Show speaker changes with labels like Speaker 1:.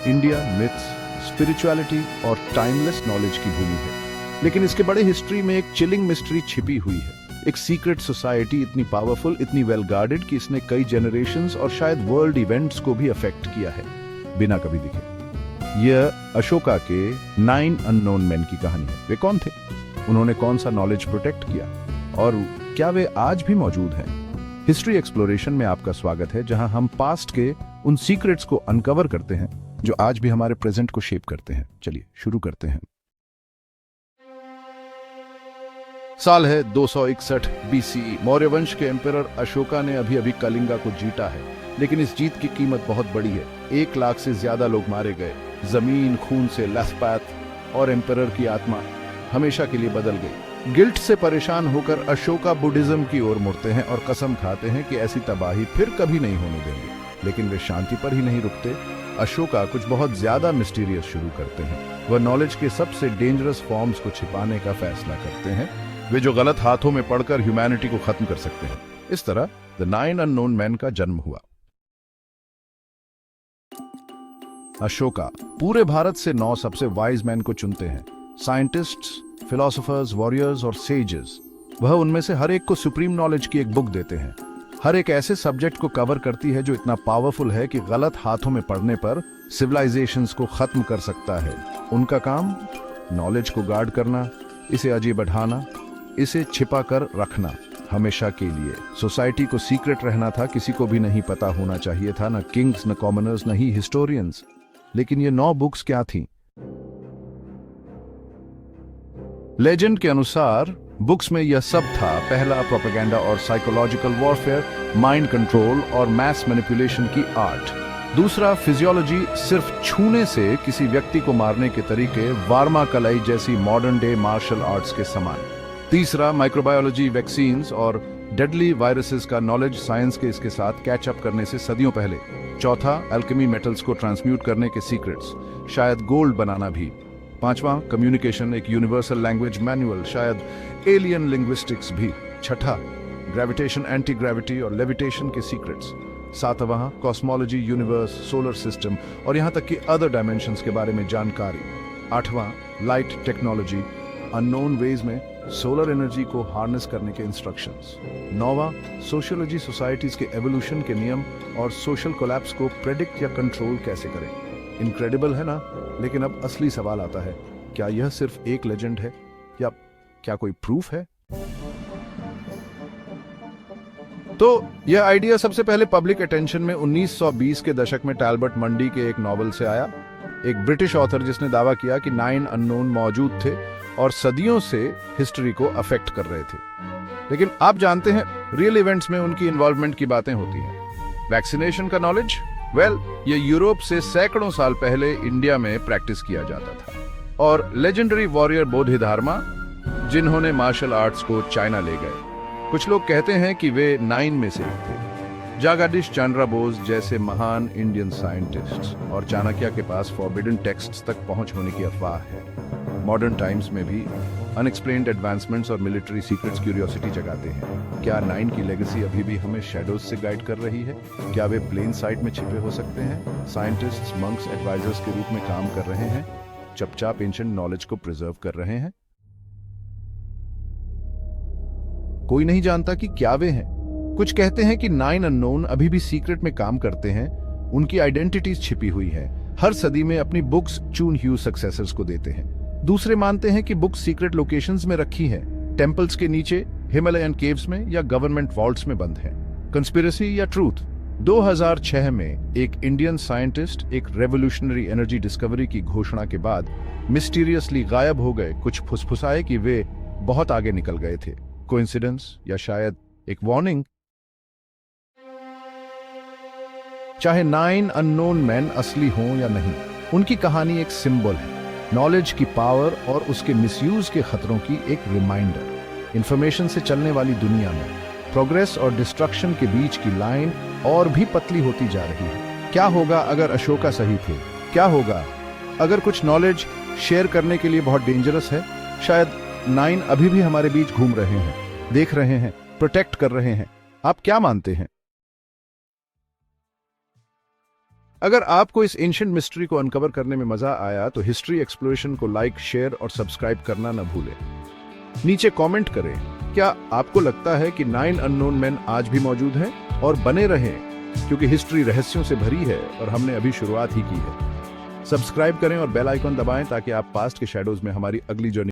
Speaker 1: India myths, spirituality और timeless knowledge की भूमि है। लेकिन इसके बड़े हिस्ट्री में एक चिलिंग मिस्ट्री छिपी हुई है। एक सीक्रेट सोसाइटी इतनी पावरफुल, इतनी वेल गार्डेड कि इसने कई जनरेशंस और शायद वर्ल्ड इवेंट्स को भी अफेक्ट किया है बिना कभी दिखे। यह अशोका के 9 अननोन मैन की कहानी है। वे कौन थे, उन्होंने कौन सा नॉलेज प्रोटेक्ट किया और क्या वे आज भी मौजूद हैं? हिस्ट्री एक्सप्लोरेशन में आपका स्वागत है, जहां हम पास्ट के उन सीक्रेट्स को अनकवर करते हैं जो आज भी हमारे प्रेजेंट को शेप करते हैं। चलिए शुरू करते हैं। साल है 261 बीसीई। मौर्य वंश के एम्परर अशोका ने अभी कलिंगा को जीता है, लेकिन इस जीत की कीमत बहुत बड़ी है। 1 लाख से ज्यादा लोग मारे गए, जमीन खून से लथपथ और एम्परर की आत्मा हमेशा के लिए बदल गई। गिल्ट से परेशान होकर अशोका बुद्धिज्म की ओर मुड़ते हैं और कसम खाते हैं कि ऐसी तबाही फिर कभी नहीं होने देंगे। लेकिन वे शांति पर ही नहीं रुकते। अशोका कुछ बहुत ज्यादा मिस्टीरियस शुरू करते हैं। वह नॉलेज के सबसे डेंजरस फॉर्म्स को छिपाने का फैसला करते हैं, वे जो गलत हाथों में पड़कर ह्यूमैनिटी को खत्म कर सकते हैं। इस तरह द 9 अननोन मैन का जन्म हुआ। अशोका पूरे भारत से 9 सबसे वाइज मैन को चुनते हैं, साइंटिस्ट्स, फिलोसोफर्स, वॉरियर्स और सेजेस। वह उनमें से हर एक को सुप्रीम नॉलेज की एक बुक देते हैं। हर एक ऐसे सब्जेक्ट को कवर करती है जो इतना पावरफुल है कि गलत हाथों में पड़ने पर सिविलाइजेशंस को खत्म कर सकता है। उनका काम नॉलेज को गार्ड करना, इसे अजीब बढ़ाना, इसे छिपा कर रखना हमेशा के लिए। सोसाइटी को सीक्रेट रहना था, किसी को भी नहीं पता होना चाहिए था, न किंग्स, न कॉमनर्स, न ही हिस्टोरियंस। लेकिन ये 9 बुक्स क्या थीं? लेजेंड के अनुसार बुक्स में यह सब था। पहला, प्रोपेगेंडा और साइकोलॉजिकल वॉरफेयर, माइंड कंट्रोल और मैस मैनिपुलेशन की आर्ट। दूसरा, फिजियोलॉजी, सिर्फ छूने से किसी व्यक्ति को मारने के तरीके, वार्मा कलाई जैसी मॉडर्न डे मार्शल आर्ट्स के समान। तीसरा, माइक्रोबायोलॉजी, वैक्सीन्स और डेडली वायरसेस का नॉलेज, साइंस के इसके साथ कैच अप करने से सदियों पहले। चौथा, अल्केमी, मेटल्स को ट्रांसम्यूट करने के सीक्रेट्स, शायद गोल्ड बनाना भी। पांचवा, कम्युनिकेशन, एक यूनिवर्सल लैंग्वेज मैनुअल, शायद एलियन लिंग्विस्टिक्स भी। छठा, ग्रेविटेशन, एंटी ग्रेविटी और लेविटेशन के सीक्रेट्स। सातवां, कॉस्मोलॉजी, यूनिवर्स, सोलर सिस्टम और यहां तक कि अदर डायमेंशंस के बारे में जानकारी। आठवां, लाइट टेक्नोलॉजी, अननोन वेज में सोलर एनर्जी को हार्नेस करने के इंस्ट्रक्शंस। नौवां, सोशियोलॉजी, सोसाइटीज के एवोल्यूशन के नियम और सोशल कोलैप्स को प्रेडिक्ट या कंट्रोल कैसे करें। इनक्रेडिबल है ना? लेकिन अब असली सवाल आता है, क्या यह सिर्फ एक लेजेंड है या क्या कोई प्रूफ है? तो यह आइडिया सबसे पहले पब्लिक अटेंशन में 1920 के दशक में टैल्बर्ट मंडी के एक नॉवल से आया। एक ब्रिटिश ऑथर जिसने दावा किया कि 9 अननोन मौजूद थे और सदियों से हिस्ट्री को अफेक्ट कर रहे थे। लेकिन आप जानते हैं, रियल इवेंट्स में उनकी इन्वॉल्वमेंट की बातें होती हैं। वैक्सीनेशन का नॉलेज, ये यूरोप से सैकड़ों साल पहले इंडिया में प्रैक्टिस किया जाता था। और लेजेंडरी वॉरियर बोधिधर्मा, जिन्होंने मार्शल आर्ट्स को चाइना ले गए। कुछ लोग कहते हैं कि वे 9 में से एक थे। जागाडिश चंद्रा बोस जैसे महान इंडियन साइंटिस्ट्स और चाणक्य के पास फॉरबिडन टेक्स्ट्स तक पहुंच होने की अफवाह है। मॉडर्न टाइम्स में भी अनएक्सप्लेन्ड एडवांसमेंट्स और मिलिट्री सीक्रेट्स क्यूरियोसिटी जगाते हैं। क्या 9 की लेगेसी अभी भी हमें शैडोज से गाइड कर रही है? क्या वे प्लेन साइट में छिपे हो सकते हैं? साइंटिस्ट्स, मंक्स, एडवाइजर्स के रूप में काम कर रहे हैं, चुपचाप एंशिएंट नॉलेज को प्रिजर्व कर रहे हैं। कोई नहीं जानता कि क्या वे हैं। कुछ कहते हैं कि 9 अननोन अभी भी सीक्रेट में काम करते हैं, उनकी आइडेंटिटीज छिपी हुई है, हर सदी में अपनी बुक्स चून ह्यूज सक्सेसर्स को देते हैं। दूसरे मानते हैं कि बुक्स सीक्रेट लोकेशंस में रखी हैं, टेंपल्स के नीचे, हिमालयन केव्स में या गवर्नमेंट वॉल्ट्स में बंद हैं। कंस्पिरेसी या ट्रूथ? 2006 में एक इंडियन साइंटिस्ट एक रेवोल्यूशनरी एनर्जी डिस्कवरी की घोषणा के बाद मिस्टीरियसली गायब हो गए। कुछ फुसफुसाए कि वे बहुत आगे निकल गए थे। कोइंसिडेंस या शायद एक वार्निंग? चाहे 9 अननोन मैन असली हों या नहीं, उनकी कहानी एक सिंबल है, नॉलेज की पावर और उसके मिसयूज के खतरों की एक रिमाइंडर। इंफॉर्मेशन से चलने वाली दुनिया में प्रोग्रेस और डिस्ट्रक्शन के बीच की लाइन और भी पतली होती जा रही है। क्या होगा अगर अशोका सही थे? क्या होगा अगर कुछ नॉलेज शेयर करने के लिए बहुत डेंजरस है? शायद 9 अभी भी हमारे बीच घूम रहे हैं, देख रहे हैं, प्रोटेक्ट कर रहे हैं। आप क्या मानते हैं? अगर आपको इस एंशिएंट मिस्ट्री को अनकवर करने में मजा आया तो हिस्ट्री एक्सप्लोरेशन को लाइक, शेयर और सब्सक्राइब करना न भूलें। नीचे कमेंट करें, क्या आपको लगता है कि 9 अननोन मैन आज भी मौजूद हैं? और बने रहें, क्योंकि हिस्ट्री रहस्यों से भरी है और हमने अभी शुरुआत ही की है। सब्सक्राइब करें और बेल आइकन दबाएं ताकि आप पास्ट के शैडोज में हमारी अगली जर्नी